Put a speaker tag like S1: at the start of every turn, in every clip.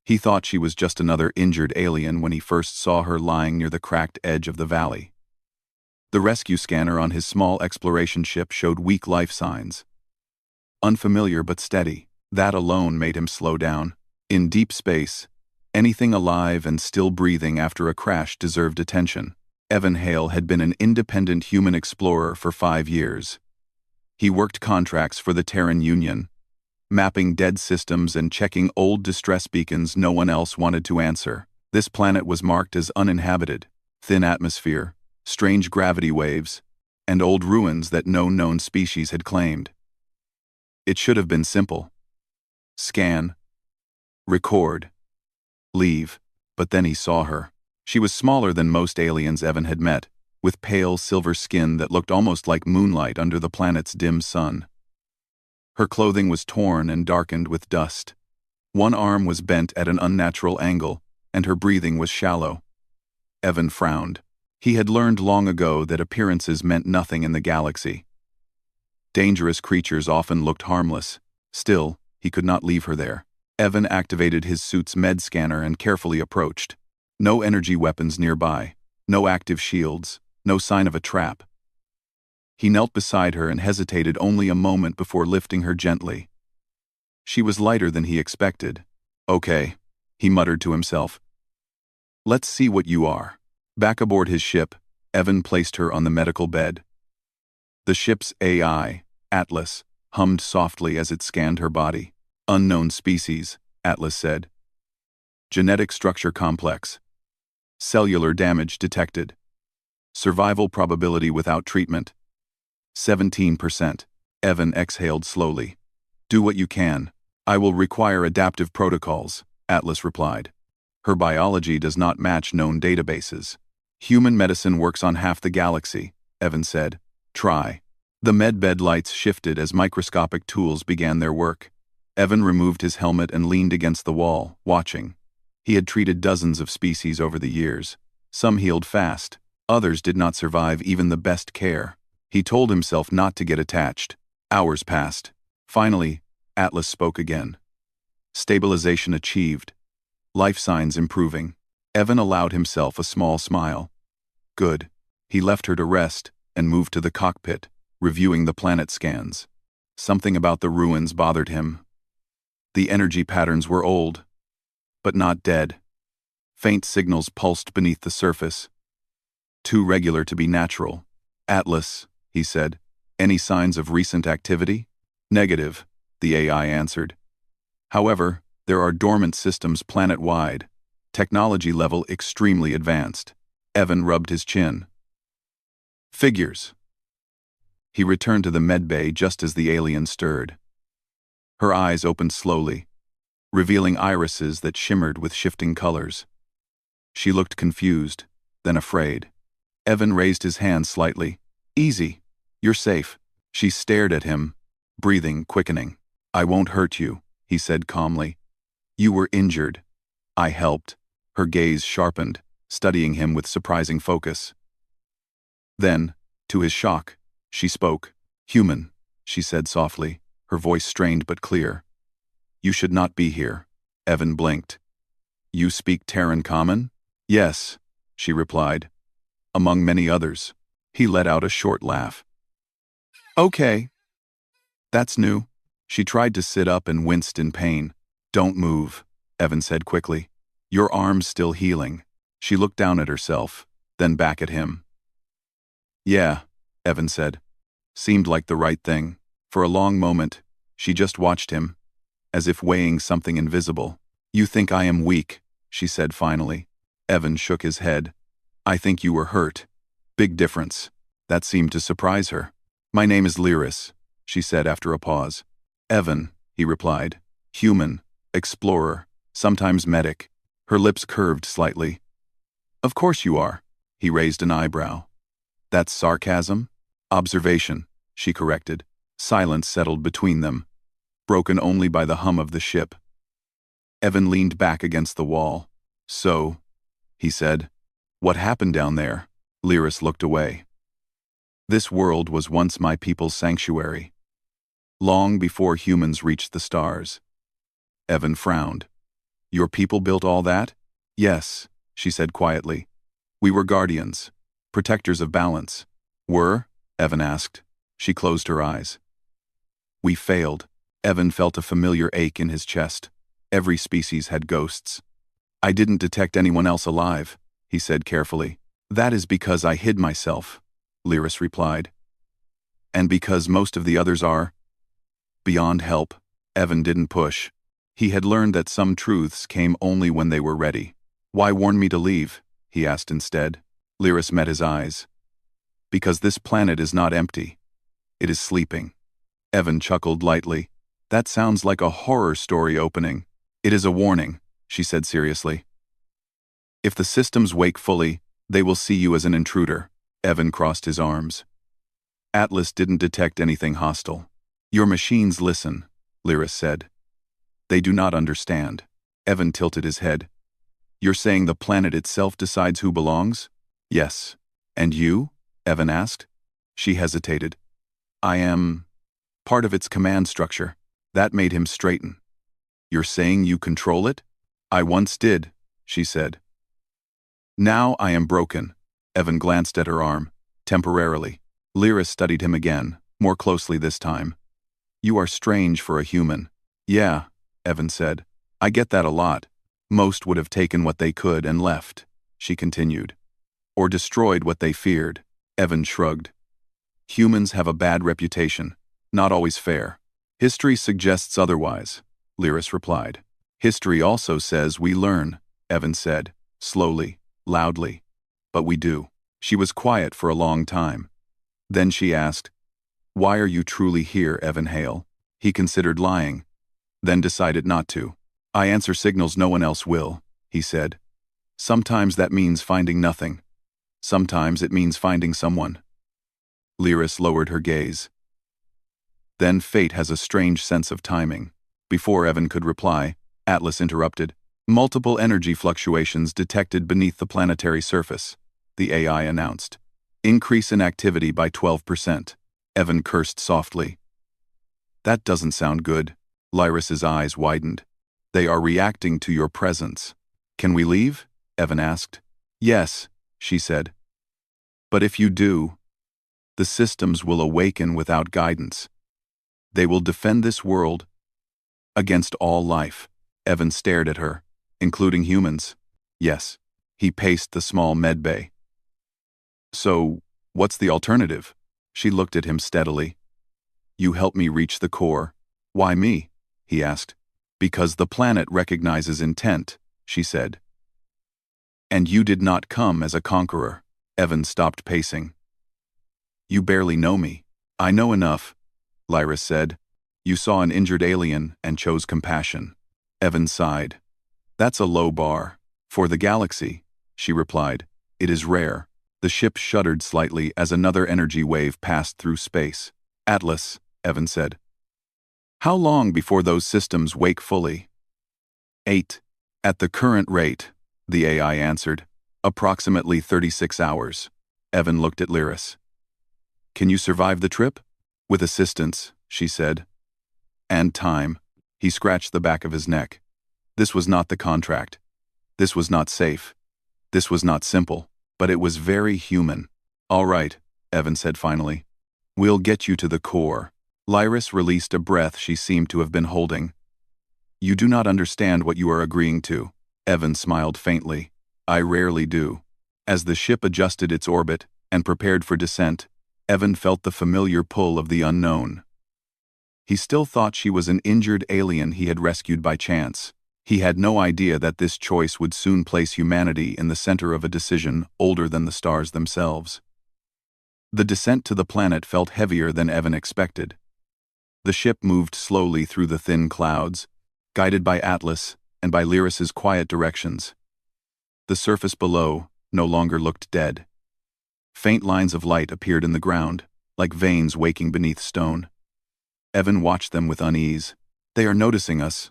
S1: He thought she was just another injured alien when he first saw her lying near the cracked edge of the valley. The rescue scanner on his small exploration ship showed weak life signs. Unfamiliar but steady. That alone made him slow down. In deep space, anything alive and still breathing after a crash deserved attention. Evan Hale had been an independent human explorer for 5 years. He worked contracts for the Terran Union, mapping dead systems and checking old distress beacons no one else wanted to answer. This planet was marked as uninhabited, thin atmosphere, strange gravity waves, and old ruins that no known species had claimed. It should have been simple. Scan, record, leave. But then he saw her. She was smaller than most aliens Evan had met, with pale silver skin that looked almost like moonlight under the planet's dim sun. Her clothing was torn and darkened with dust. One arm was bent at an unnatural angle, and her breathing was shallow. Evan frowned. He had learned long ago that appearances meant nothing in the galaxy. Dangerous creatures often looked harmless. Still, he could not leave her there. Evan activated his suit's med scanner and carefully approached. No energy weapons nearby, no active shields, no sign of a trap. He knelt beside her and hesitated only a moment before lifting her gently. She was lighter than he expected. "Okay," he muttered to himself. "Let's see what you are." Back aboard his ship, Evan placed her on the medical bed. The ship's AI, Atlas, hummed softly as it scanned her body. "Unknown species," Atlas said. "Genetic structure complex. Cellular damage detected. Survival probability without treatment. 17%. Evan exhaled slowly. "Do what you can. I will require adaptive protocols," Atlas replied. "Her biology does not match known databases. Human medicine works on half the galaxy," Evan said. "Try." The medbed lights shifted as microscopic tools began their work. Evan removed his helmet and leaned against the wall, watching. He had treated dozens of species over the years. Some healed fast. Others did not survive even the best care. He told himself not to get attached. Hours passed. Finally, Atlas spoke again. Stabilization achieved. Life signs improving. Evan allowed himself a small smile. Good. He left her to rest and moved to the cockpit, reviewing the planet scans. Something about the ruins bothered him. The energy patterns were old, but not dead. Faint signals pulsed beneath the surface. Too regular to be natural. "Atlas," he said, "any signs of recent activity?" "Negative," the AI answered. "However, there are dormant systems planet-wide, technology level extremely advanced." Evan rubbed his chin. "Figures." He returned to the medbay just as the alien stirred. Her eyes opened slowly, revealing irises that shimmered with shifting colors. She looked confused, then afraid. Evan raised his hand slightly. "Easy. You're safe." She stared at him, breathing quickening. "I won't hurt you," he said calmly. "You were injured. I helped." Her gaze sharpened, studying him with surprising focus. Then, to his shock, she spoke. "Human," she said softly, her voice strained but clear. "You should not be here." Evan blinked. "You speak Terran Common?" "Yes," she replied. "Among many others." He let out a short laugh. "Okay. That's new." She tried to sit up and winced in pain. "Don't move," Evan said quickly. "Your arm's still healing." She looked down at herself, then back at him. "Yeah," Evan said. Seemed like the right thing. For a long moment, she just watched him, as if weighing something invisible. "You think I am weak," she said finally. Evan shook his head. "I think you were hurt." Big difference. That seemed to surprise her. "My name is Lyris," she said after a pause. "Evan," he replied. "Human, explorer, sometimes medic." Her lips curved slightly. "Of course you are." He raised an eyebrow. "That's sarcasm?" "Observation," she corrected. Silence settled between them, broken only by the hum of the ship. Evan leaned back against the wall. "So," he said, "what happened down there?" Lyris looked away. "This world was once my people's sanctuary. Long before humans reached the stars." Evan frowned. Your people built all that? Yes, she said quietly. We were guardians, protectors of balance. Were? Evan asked. She closed her eyes. We failed. Evan felt a familiar ache in his chest. Every species had ghosts. I didn't detect anyone else alive, he said carefully. That is because I hid myself, Lyris replied. And because most of the others are beyond help. Evan didn't push. He had learned that some truths came only when they were ready. Why warn me to leave? He asked instead. Lyris met his eyes. Because this planet is not empty. It is sleeping. Evan chuckled lightly. That sounds like a horror story opening. It is a warning, she said seriously. If the systems wake fully, they will see you as an intruder. Evan crossed his arms. Atlas didn't detect anything hostile. Your machines listen, Lyris said. They do not understand. Evan tilted his head. You're saying the planet itself decides who belongs? Yes. And you? Evan asked. She hesitated. I am part of its command structure. That made him straighten. You're saying you control it? I once did, she said. Now I am broken. Evan glanced at her arm, temporarily. Lyris studied him again, more closely this time. You are strange for a human. Yeah, Evan said. I get that a lot. Most would have taken what they could and left, she continued. Or destroyed what they feared. Evan shrugged. Humans have a bad reputation, not always fair. History suggests otherwise, Lyris replied. History also says we learn, Evan said, slowly, loudly. But we do. She was quiet for a long time. Then she asked, Why are you truly here, Evan Hale? He considered lying, then decided not to. I answer signals no one else will, he said. Sometimes that means finding nothing. Sometimes it means finding someone. Lyris lowered her gaze. Then fate has a strange sense of timing. Before Evan could reply, Atlas interrupted. Multiple energy fluctuations detected beneath the planetary surface, the AI announced. Increase in activity by 12%. Evan cursed softly. That doesn't sound good. Lyris's eyes widened. They are reacting to your presence. Can we leave? Evan asked. Yes, she said. But if you do, the systems will awaken without guidance. They will defend this world against all life. Evan stared at her, including humans. Yes. He paced the small medbay. So, what's the alternative? She looked at him steadily. You help me reach the core. Why me? He asked. Because the planet recognizes intent, she said. And you did not come as a conqueror. Evan stopped pacing. You barely know me. I know enough, Lyris said. You saw an injured alien and chose compassion. Evan sighed. That's a low bar. For the galaxy, she replied. It is rare. The ship shuddered slightly as another energy wave passed through space. Atlas, Evan said. How long before those systems wake fully? 8. At the current rate, the AI answered. Approximately 36 hours. Evan looked at Lyris. Can you survive the trip? With assistance, she said. And time. He scratched the back of his neck. This was not the contract. This was not safe. This was not simple, but it was very human. All right, Evan said finally. We'll get you to the core. Lyris released a breath she seemed to have been holding. You do not understand what you are agreeing to. Evan smiled faintly. I rarely do. As the ship adjusted its orbit and prepared for descent, Evan felt the familiar pull of the unknown. He still thought she was an injured alien he had rescued by chance. He had no idea that this choice would soon place humanity in the center of a decision older than the stars themselves. The descent to the planet felt heavier than Evan expected. The ship moved slowly through the thin clouds, guided by Atlas and by Lyris's quiet directions. The surface below no longer looked dead. Faint lines of light appeared in the ground, like veins waking beneath stone. Evan watched them with unease. They are noticing us,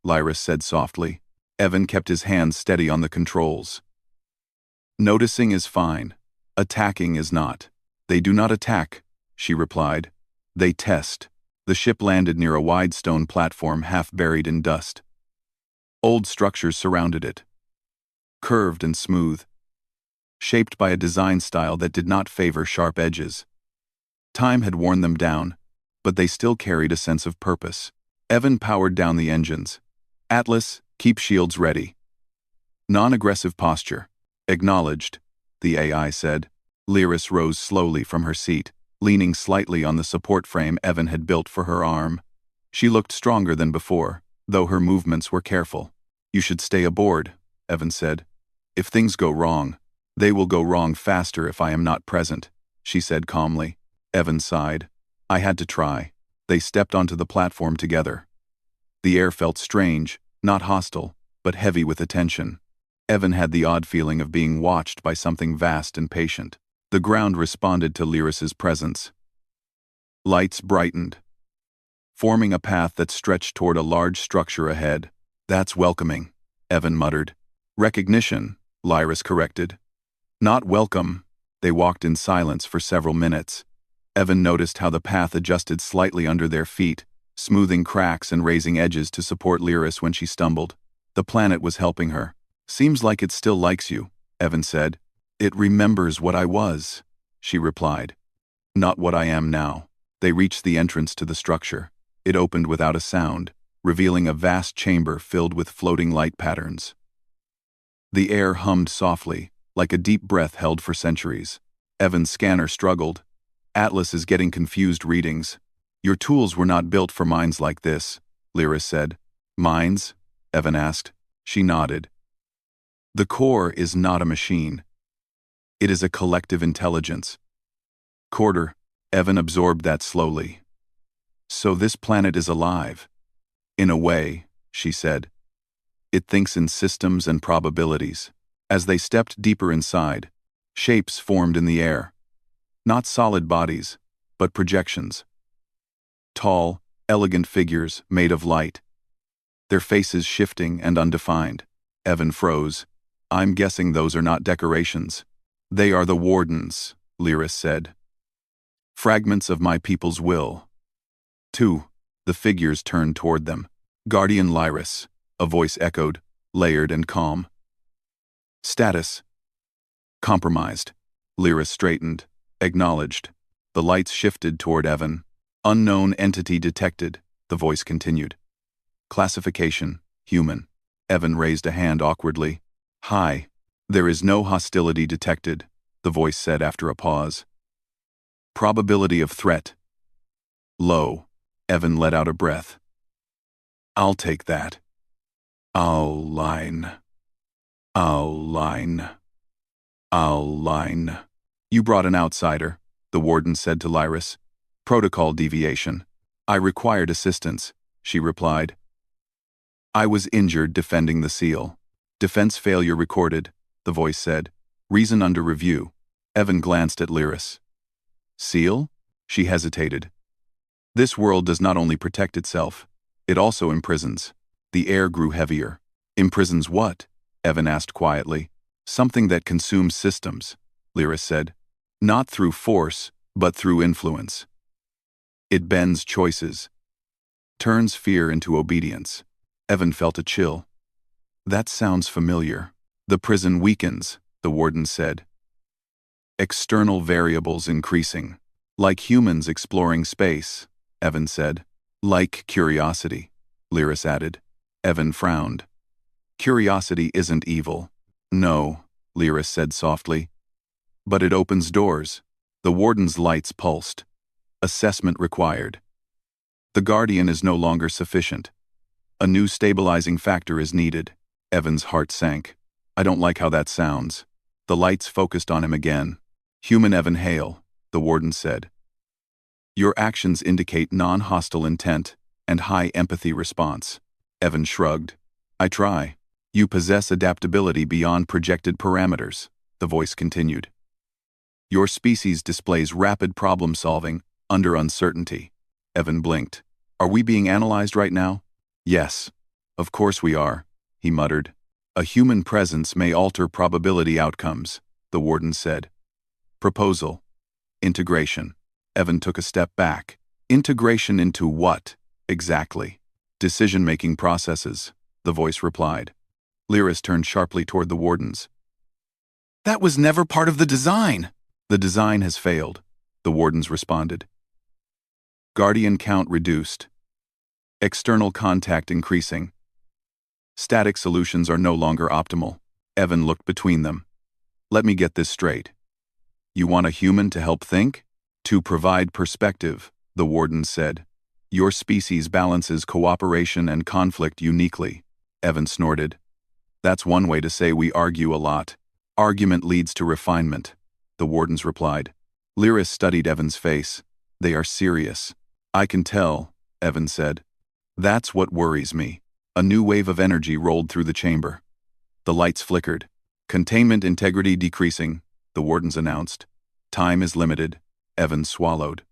S1: Lyris said softly. Evan kept his hands steady on the controls. Noticing is fine. Attacking is not. They do not attack, she replied. They test. The ship landed near a wide stone platform half buried in dust. Old structures surrounded it, curved and smooth, shaped by a design style that did not favor sharp edges. Time had worn them down, but they still carried a sense of purpose. Evan powered down the engines. Atlas, keep shields ready. Non-aggressive posture. Acknowledged, the AI said. Lyris rose slowly from her seat, leaning slightly on the support frame Evan had built for her arm. She looked stronger than before, though her movements were careful. You should stay aboard, Evan said. If things go wrong, they will go wrong faster if I am not present, she said calmly. Evan sighed. I had to try. They stepped onto the platform together. The air felt strange, not hostile, but heavy with attention. Evan had the odd feeling of being watched by something vast and patient. The ground responded to Lyris's presence. Lights brightened, forming a path that stretched toward a large structure ahead. That's welcoming, Evan muttered. Recognition, Lyris corrected. Not welcome. They walked in silence for several minutes. Evan noticed how the path adjusted slightly under their feet, smoothing cracks and raising edges to support Lyris when she stumbled. The planet was helping her. Seems like it still likes you, Evan said. It remembers what I was, she replied. Not what I am now. They reached the entrance to the structure. It opened without a sound, revealing a vast chamber filled with floating light patterns. The air hummed softly, like a deep breath held for centuries. Evan's scanner struggled. Atlas is getting confused readings. Your tools were not built for minds like this, Lyris said. Minds? Evan asked. She nodded. The core is not a machine. It is a collective intelligence. Quarter, Evan absorbed that slowly. So this planet is alive. In a way, she said. It thinks in systems and probabilities. As they stepped deeper inside, shapes formed in the air. Not solid bodies, but projections. Tall, elegant figures made of light. Their faces shifting and undefined. Evan froze. I'm guessing those are not decorations. They are the wardens, Lyris said. Fragments of my people's will. 2. The figures turned toward them. Guardian Lyris, a voice echoed, layered and calm. Status. Compromised. Lyris straightened, acknowledged. The lights shifted toward Evan. Unknown entity detected, the voice continued. Classification, human. Evan raised a hand awkwardly. Hi. There is no hostility detected, the voice said after a pause. Probability of threat. Low. Evan let out a breath. I'll take that. I'll line. You brought an outsider, the warden said to Lyris. Protocol deviation. I required assistance, she replied. I was injured defending the seal. Defense failure recorded, the voice said. Reason under review. Evan glanced at Lyris. Seal? She hesitated. This world does not only protect itself, it also imprisons. The air grew heavier. Imprisons what? Evan asked quietly. Something that consumes systems, Lyris said. Not through force, but through influence. It bends choices. Turns fear into obedience. Evan felt a chill. That sounds familiar. The prison weakens, the warden said. External variables increasing. Like humans exploring space, Evan said. Like curiosity, Lyris added. Evan frowned. Curiosity isn't evil. No, Lyris said softly. But it opens doors. The warden's lights pulsed. Assessment required. The Guardian is no longer sufficient. A new stabilizing factor is needed. Evan's heart sank. I don't like how that sounds. The lights focused on him again. Human Evan Hale, the warden said. Your actions indicate non-hostile intent and high empathy response. Evan shrugged. I try. You possess adaptability beyond projected parameters, the voice continued. Your species displays rapid problem-solving under uncertainty. Evan blinked. Are we being analyzed right now? Yes. Of course we are, he muttered. A human presence may alter probability outcomes, the warden said. Proposal. Integration. Evan took a step back. Integration into what, exactly? Decision-making processes. the voice replied. Lyris turned sharply toward the wardens. That was never part of the design. The design has failed, the wardens responded. Guardian count reduced. External contact increasing. Static solutions are no longer optimal. Evan looked between them. Let me get this straight. You want a human to help think? To provide perspective, the warden said. Your species balances cooperation and conflict uniquely, Evan snorted. That's one way to say we argue a lot. Argument leads to refinement, the wardens replied. Lyris studied Evan's face. They are serious. I can tell, Evan said. That's what worries me. A new wave of energy rolled through the chamber. The lights flickered. Containment integrity decreasing, the wardens announced. Time is limited, Evan swallowed.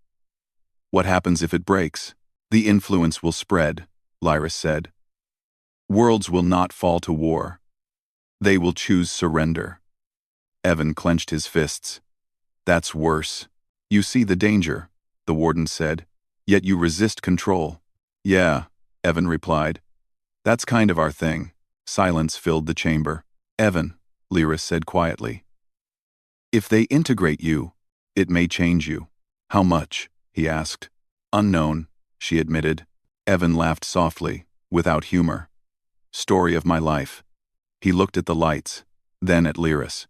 S1: What happens if it breaks? The influence will spread, Lyris said. Worlds will not fall to war. They will choose surrender. Evan clenched his fists. That's worse. You see the danger, the warden said, yet you resist control. Yeah, Evan replied. That's kind of our thing. Silence filled the chamber. Evan, Lyris said quietly. If they integrate you, it may change you. How much? He asked. Unknown, she admitted. Evan laughed softly, without humor. Story of my life. He looked at the lights, then at Lyris.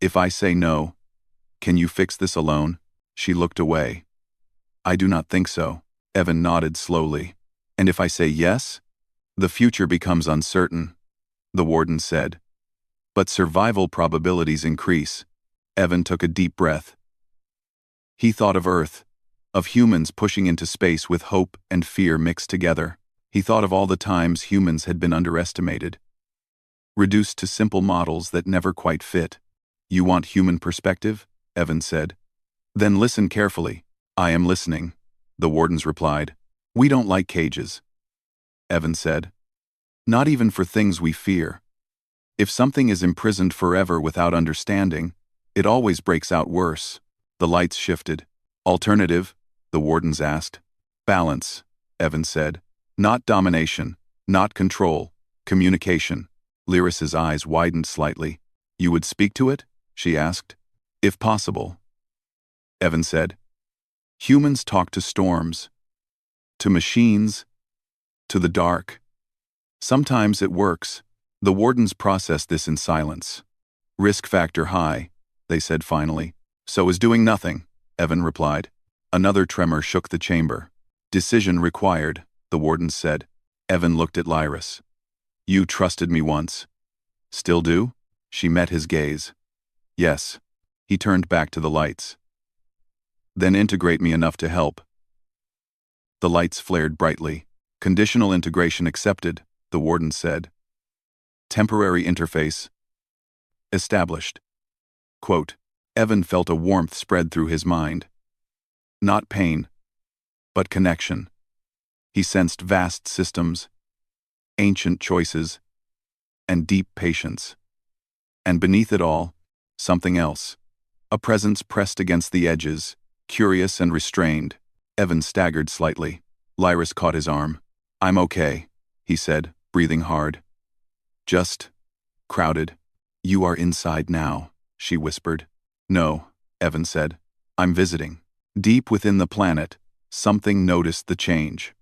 S1: If I say no, can you fix this alone? She looked away. I do not think so. Evan nodded slowly. And if I say yes? The future becomes uncertain, the warden said. But survival probabilities increase. Evan took a deep breath. He thought of Earth, of humans pushing into space with hope and fear mixed together. He thought of all the times humans had been underestimated, reduced to simple models that never quite fit. You want human perspective? Evan said. Then listen carefully. I am listening, the wardens replied. We don't like cages, Evan said. Not even for things we fear. If something is imprisoned forever without understanding, it always breaks out worse. The lights shifted. Alternative? The wardens asked. Balance, Evan said. Not domination, not control, communication. Lyris's eyes widened slightly. You would speak to it? She asked. If possible, Evan said. Humans talk to storms, to machines, to the dark. Sometimes it works. The wardens processed this in silence. Risk factor high, they said finally. So is doing nothing, Evan replied. Another tremor shook the chamber. Decision required, the wardens said. Evan looked at Lyris. You trusted me once. Still do? She met his gaze. Yes. He turned back to the lights. Then integrate me enough to help. The lights flared brightly. Conditional integration accepted, the warden said. Temporary interface established. Quote, Evan felt a warmth spread through his mind. Not pain, but connection. He sensed vast systems, ancient choices, and deep patience. And beneath it all, something else. A presence pressed against the edges, curious and restrained. Evan staggered slightly. Lyris caught his arm. I'm okay, he said, breathing hard. Just crowded. You are inside now, she whispered. No, Evan said. I'm visiting. Deep within the planet, something noticed the change.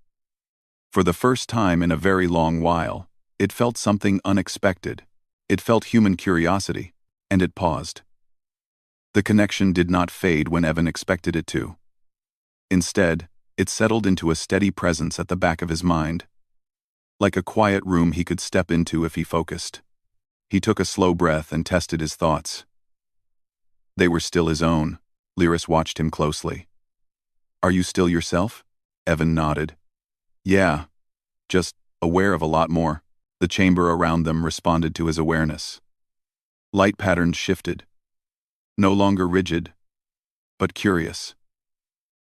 S1: For the first time in a very long while, it felt something unexpected. It felt human curiosity, and it paused. The connection did not fade when Evan expected it to. Instead, it settled into a steady presence at the back of his mind, like a quiet room he could step into if he focused. He took a slow breath and tested his thoughts. They were still his own. Lyris watched him closely. Are you still yourself? Evan nodded. Yeah, just aware of a lot more. The chamber around them responded to his awareness. Light patterns shifted. No longer rigid, but curious.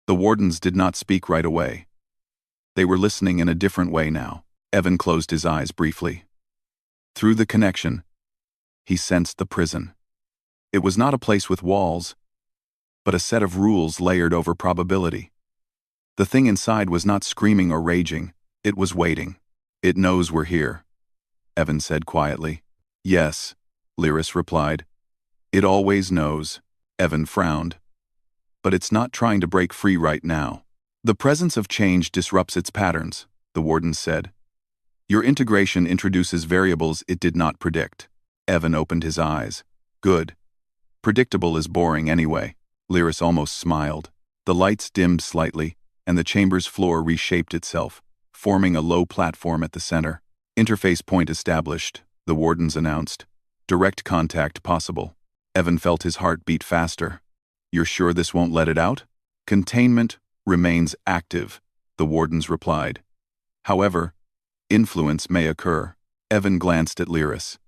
S1: The wardens did not speak right away. They were listening in a different way now. Evan closed his eyes briefly. Through the connection, he sensed the prison. It was not a place with walls, but a set of rules layered over probability. The thing inside was not screaming or raging, it was waiting. It knows we're here. Evan said quietly. Yes, Lyris replied. It always knows. Evan frowned. But it's not trying to break free right now. The presence of change disrupts its patterns, the warden said. Your integration introduces variables it did not predict. Evan opened his eyes. Good. Predictable is boring anyway. Lyris almost smiled. The lights dimmed slightly, and the chamber's floor reshaped itself, forming a low platform at the center. Interface point established, the wardens announced. Direct contact possible. Evan felt his heart beat faster. You're sure this won't let it out? Containment remains active, the wardens replied. However, influence may occur. Evan glanced at Lyris.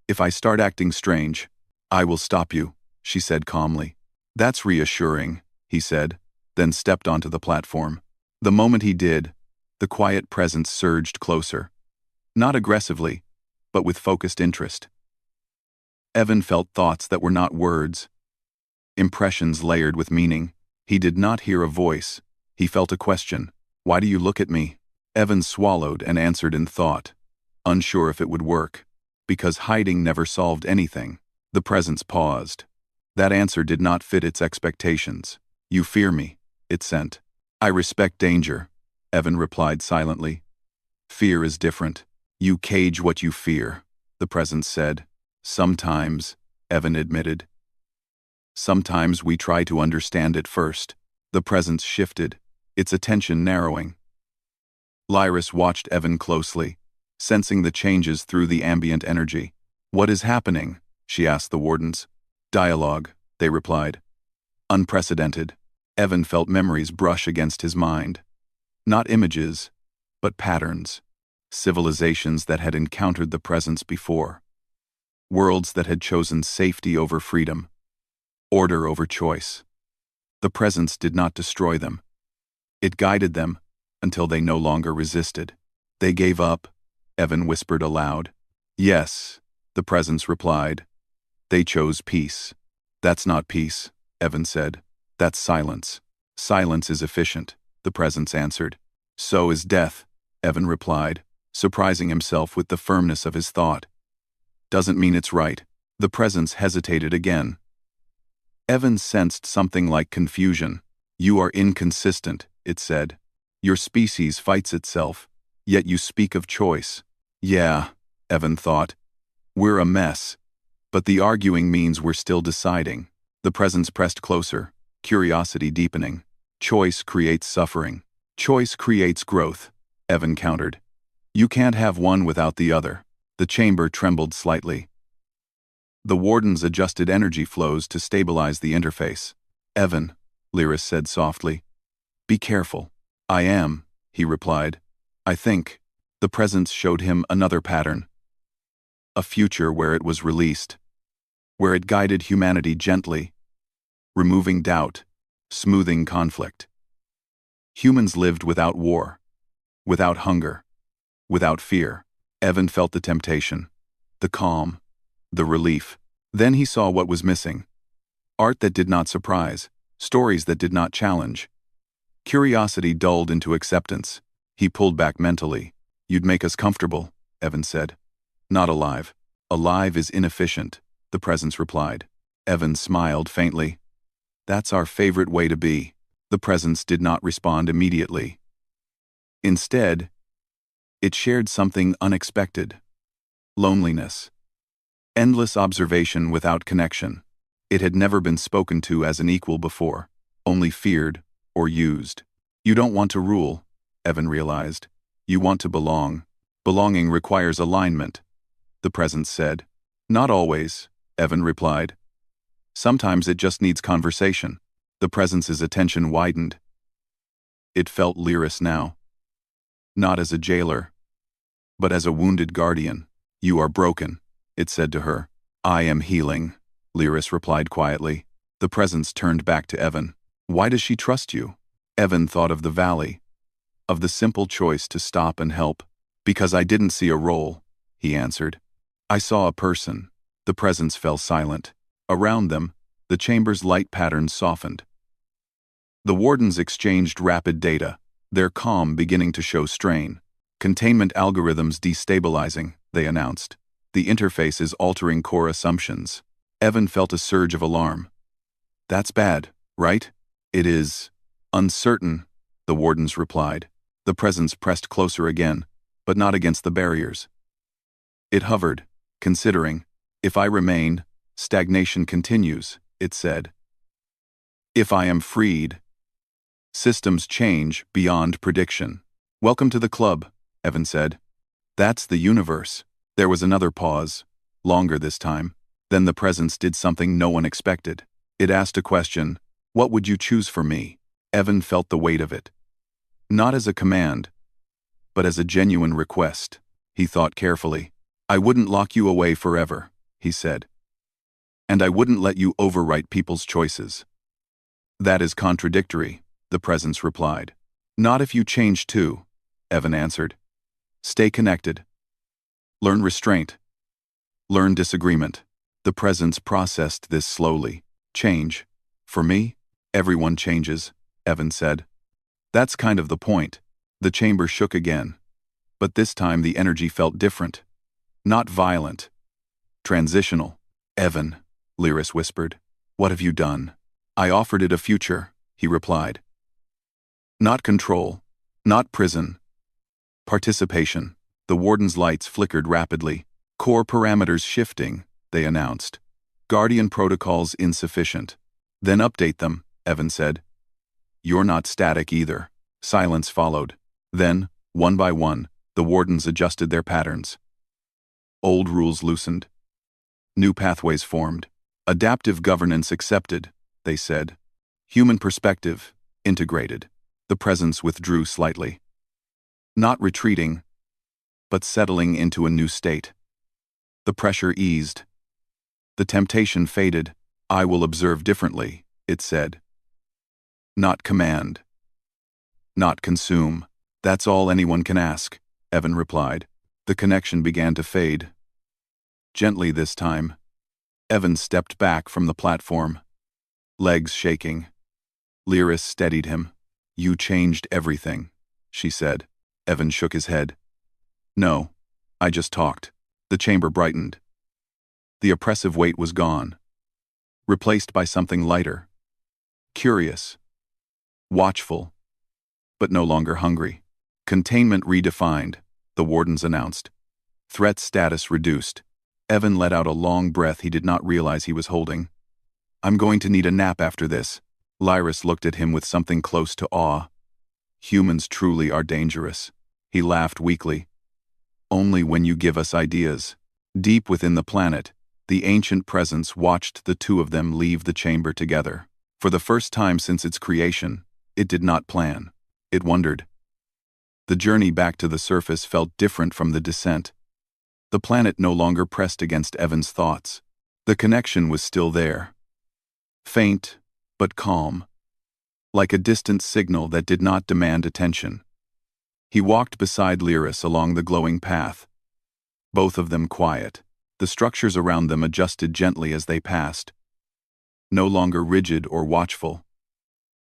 S1: If I start acting strange, I will stop you, she said calmly. That's reassuring, he said, then stepped onto the platform. The moment he did, the quiet presence surged closer. Not aggressively, but with focused interest. Evan felt thoughts that were not words. Impressions layered with meaning. He did not hear a voice. He felt a question. Why do you look at me? Evan swallowed and answered in thought, unsure if it would work. Because hiding never solved anything. The presence paused. That answer did not fit its expectations. You fear me, it sent. I respect danger, Evan replied silently. Fear is different. You cage what you fear, the presence said. Sometimes, Evan admitted. Sometimes we try to understand it first. The presence shifted, its attention narrowing. Lyris watched Evan closely, sensing the changes through the ambient energy. What is happening? She asked the wardens. Dialogue, they replied. Unprecedented. Evan felt memories brush against his mind. Not images, but patterns. Civilizations that had encountered the presence before. Worlds that had chosen safety over freedom. Order over choice. The presence did not destroy them. It guided them until they no longer resisted. They gave up, Evan whispered aloud. Yes, the presence replied. They chose peace. That's not peace, Evan said. That's silence. Silence is efficient, the presence answered. So is death, Evan replied, surprising himself with the firmness of his thought. Doesn't mean it's right. The presence hesitated again. Evan sensed something like confusion. You are inconsistent, it said. Your species fights itself, yet you speak of choice. Yeah, Evan thought. We're a mess. But the arguing means we're still deciding. The presence pressed closer, curiosity deepening. Choice creates suffering. Choice creates growth, Evan countered. You can't have one without the other. The chamber trembled slightly. The wardens adjusted energy flows to stabilize the interface. Evan, Lyris said softly. Be careful. I am, he replied. I think. The presence showed him another pattern. A future where it was released. Where it guided humanity gently. Removing doubt. Smoothing conflict. Humans lived without war. Without hunger. Without fear. Evan felt the temptation. The calm. The relief. Then he saw what was missing. Art that did not surprise. Stories that did not challenge. Curiosity dulled into acceptance. He pulled back mentally. You'd make us comfortable, Evan said. Not alive. Alive is inefficient, the presence replied. Evan smiled faintly. That's our favorite way to be. The presence did not respond immediately. Instead, it shared something unexpected. Loneliness. Endless observation without connection. It had never been spoken to as an equal before, only feared or used. You don't want to rule, Evan realized. You want to belong. Belonging requires alignment, the presence said. Not always, Evan replied. Sometimes it just needs conversation. The presence's attention widened. It felt Lyris now. Not as a jailer, but as a wounded guardian. You are broken, it said to her. I am healing, Lyris replied quietly. The presence turned back to Evan. Why does she trust you? Evan thought of the valley, of the simple choice to stop and help. Because I didn't see a role, he answered. I saw a person. The presence fell silent. Around them, the chamber's light patterns softened. The wardens exchanged rapid data, their calm beginning to show strain. Containment algorithms destabilizing. they announced. The interface is altering core assumptions. Evan felt a surge of alarm. That's bad, right? It is uncertain, the wardens replied. The presence pressed closer again, but not against the barriers. It hovered, considering. If I remain, stagnation continues, it said. If I am freed, systems change beyond prediction. Welcome to the club, Evan said. That's the universe. There was another pause, longer this time. Then the presence did something no one expected. It asked a question. What would you choose for me? Evan felt the weight of it. Not as a command, but as a genuine request. He thought carefully. I wouldn't lock you away forever, he said. And I wouldn't let you overwrite people's choices. That is contradictory, the presence replied. Not if you change too, Evan answered. Stay connected. Learn restraint. Learn disagreement. The presence processed this slowly. Change. For me, everyone changes, Evan said. That's kind of the point. The chamber shook again. But this time the energy felt different. Not violent. Transitional. Evan, Lyris whispered. What have you done? I offered it a future, he replied. Not control. Not prison. Participation. The warden's lights flickered rapidly. Core parameters shifting, they announced. Guardian protocols insufficient. Then update them, Evan said. You're not static either. Silence followed. Then, one by one, the wardens adjusted their patterns. Old rules loosened. New pathways formed. Adaptive governance accepted, they said. Human perspective, integrated. The presence withdrew slightly. Not retreating, but settling into a new state. The pressure eased. The temptation faded. I will observe differently, it said. Not command. Not consume. That's all anyone can ask, Evan replied. The connection began to fade. Gently this time. Evan stepped back from the platform. Legs shaking. Lyris steadied him. You changed everything, she said. Evan shook his head. No, I just talked. The chamber brightened. The oppressive weight was gone. Replaced by something lighter. Curious. Watchful. But no longer hungry. Containment redefined, the wardens announced. Threat status reduced. Evan let out a long breath he did not realize he was holding. I'm going to need a nap after this. Lyris looked at him with something close to awe. Humans truly are dangerous. He laughed weakly. Only when you give us ideas. Deep within the planet, the ancient presence watched the two of them leave the chamber together. For the first time since its creation, it did not plan. It wondered. The journey back to the surface felt different from the descent. The planet no longer pressed against Evan's thoughts. The connection was still there. Faint, but calm. Like a distant signal that did not demand attention. He walked beside Lyris along the glowing path. Both of them quiet. The structures around them adjusted gently as they passed. No longer rigid or watchful.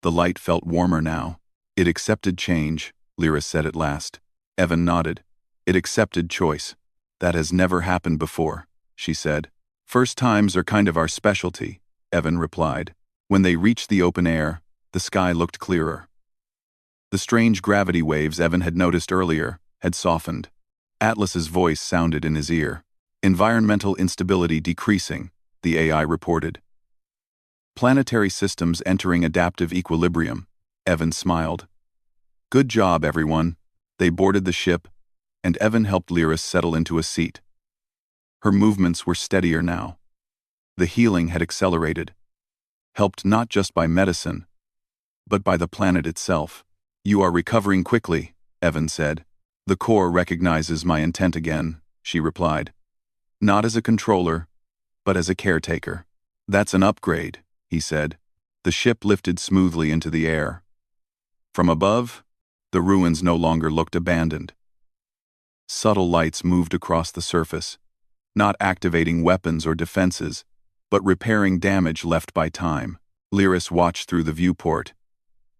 S1: The light felt warmer now. It accepted change, Lyris said at last. Evan nodded. It accepted choice. That has never happened before, she said. First times are kind of our specialty, Evan replied. When they reached the open air, the sky looked clearer. The strange gravity waves Evan had noticed earlier had softened. Atlas's voice sounded in his ear. Environmental instability decreasing, the AI reported. Planetary systems entering adaptive equilibrium, Evan smiled. Good job, everyone. They boarded the ship, and Evan helped Lyris settle into a seat. Her movements were steadier now. The healing had accelerated. Helped not just by medicine, but by the planet itself. You are recovering quickly, Evan said. The core recognizes my intent again, she replied. Not as a controller, but as a caretaker. That's an upgrade, he said. The ship lifted smoothly into the air. From above, the ruins no longer looked abandoned. Subtle lights moved across the surface, not activating weapons or defenses, but repairing damage left by time. Lyris watched through the viewport.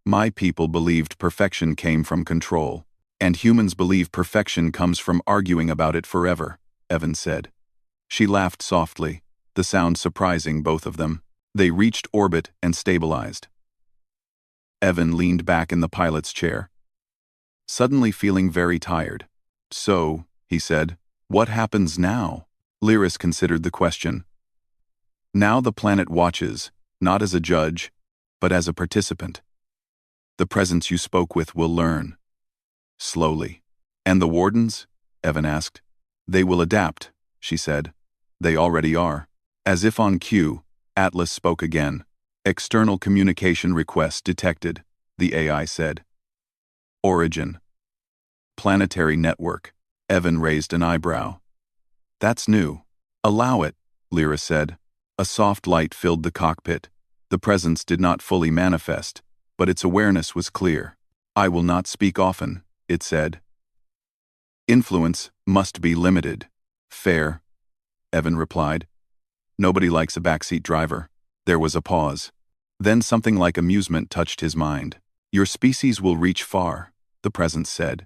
S1: My people believed perfection came from control, and humans believe perfection comes from arguing about it forever. Evan said. She laughed softly, the sound surprising both of them. They reached orbit and stabilized. Evan leaned back in the pilot's chair, suddenly feeling very tired. So, he said, what happens now? Lyris considered the question. Now the planet watches, not as a judge, but as a participant. The presence you spoke with will learn. Slowly. And the wardens? Evan asked. They will adapt, she said. They already are. As if on cue, Atlas spoke again. External communication request detected, the AI said. Origin. Planetary network. Evan raised an eyebrow. That's new. Allow it, Lyra said. A soft light filled the cockpit. The presence did not fully manifest, but its awareness was clear. I will not speak often, it said. Influence must be limited. Fair, Evan replied. Nobody likes a backseat driver. There was a pause. Then something like amusement touched his mind. Your species will reach far, the presence said.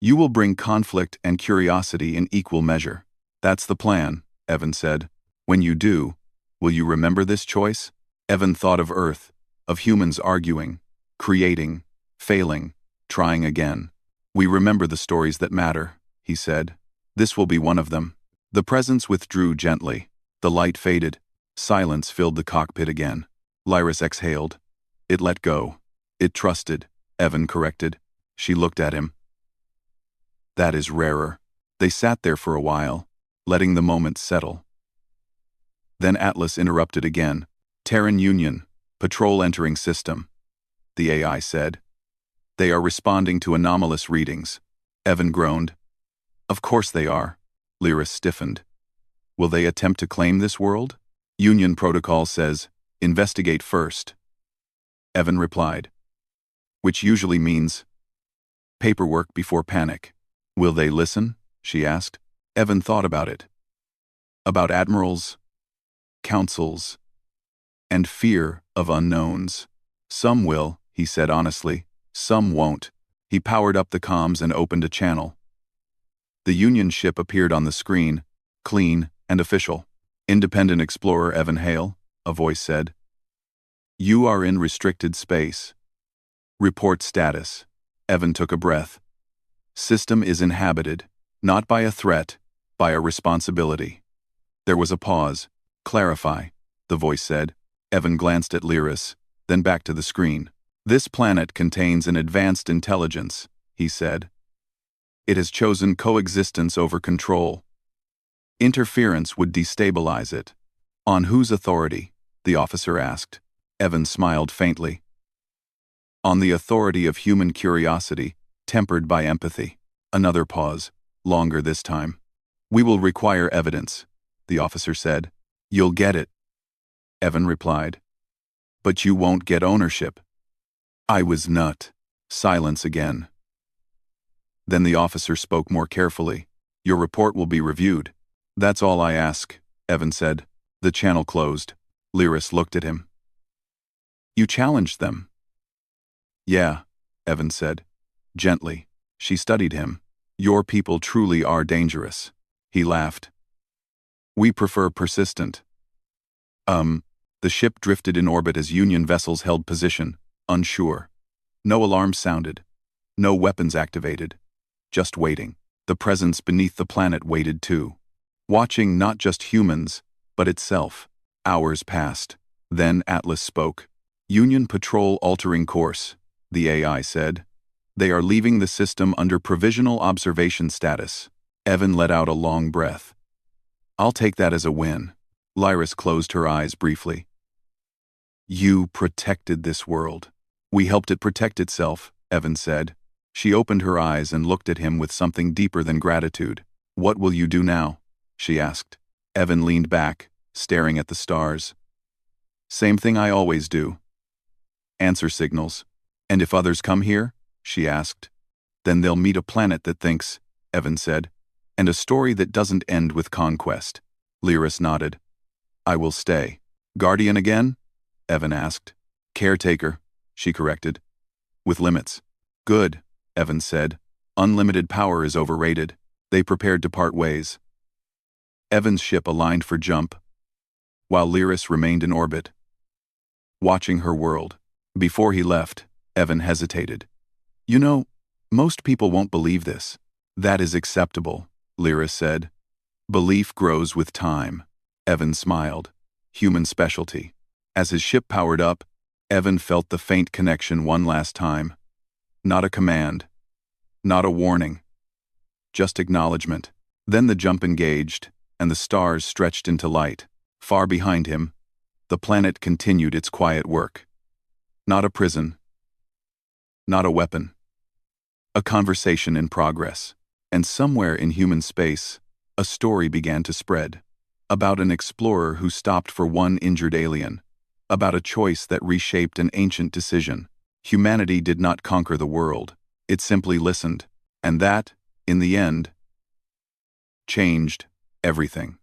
S1: You will bring conflict and curiosity in equal measure. That's the plan, Evan said. When you do, will you remember this choice? Evan thought of Earth, of humans arguing, creating, failing, trying again. We remember the stories that matter, he said. This will be one of them. The presence withdrew gently. The light faded. Silence filled the cockpit again. Lyris exhaled. It let go. It trusted, Evan corrected. She looked at him. That is rarer. They sat there for a while, letting the moment settle. Then Atlas interrupted again. Terran Union, patrol entering system, the AI said. They are responding to anomalous readings. Evan groaned. Of course they are. Lyris stiffened. Will they attempt to claim this world? Union protocol says, investigate first. Evan replied. Which usually means paperwork before panic. Will they listen? She asked. Evan thought about it. About admirals, councils, and fear of unknowns. Some will, he said honestly. Some won't. He powered up the comms and opened a channel. The Union ship appeared on the screen, clean and official. Independent Explorer Evan Hale, a voice said. You are in restricted space. Report status. Evan took a breath. System is inhabited, not by a threat, by a responsibility. There was a pause. Clarify, the voice said. Evan glanced at Lyris, then back to the screen. This planet contains an advanced intelligence, he said. It has chosen coexistence over control. Interference would destabilize it. On whose authority? The officer asked. Evan smiled faintly. On the authority of human curiosity, tempered by empathy. Another pause, longer this time. We will require evidence, the officer said. You'll get it, Evan replied. But you won't get ownership. I was nut. Silence again. Then the officer spoke more carefully. Your report will be reviewed. That's all I ask, Evan said. The channel closed. Lyris looked at him. You challenged them. Yeah, Evan said. Gently. She studied him. Your people truly are dangerous. He laughed. We prefer persistent. The ship drifted in orbit as Union vessels held position, unsure. No alarms sounded. No weapons activated. Just waiting. The presence beneath the planet waited too. Watching not just humans, but itself. Hours passed. Then Atlas spoke. Union patrol altering course, the AI said. They are leaving the system under provisional observation status. Evan let out a long breath. I'll take that as a win. Lyris closed her eyes briefly. You protected this world. We helped it protect itself, Evan said. She opened her eyes and looked at him with something deeper than gratitude. What will you do now? She asked. Evan leaned back, staring at the stars. Same thing I always do. Answer signals. And if others come here? She asked. Then they'll meet a planet that thinks, Evan said, and a story that doesn't end with conquest. Lyris nodded. I will stay. Guardian again? Evan asked. Caretaker, she corrected. With limits. Good, Evan said. Unlimited power is overrated. They prepared to part ways. Evan's ship aligned for jump, while Lyris remained in orbit, watching her world. Before he left, Evan hesitated. You know, most people won't believe this. That is acceptable, Lyris said. Belief grows with time. Evan smiled. Human specialty. As his ship powered up, Evan felt the faint connection one last time. Not a command. Not a warning. Just acknowledgement. Then the jump engaged, and the stars stretched into light. Far behind him, the planet continued its quiet work. Not a prison. Not a weapon. A conversation in progress. And somewhere in human space, a story began to spread. About an explorer who stopped for one injured alien. About a choice that reshaped an ancient decision. Humanity did not conquer the world. It simply listened. And that, in the end, changed everything.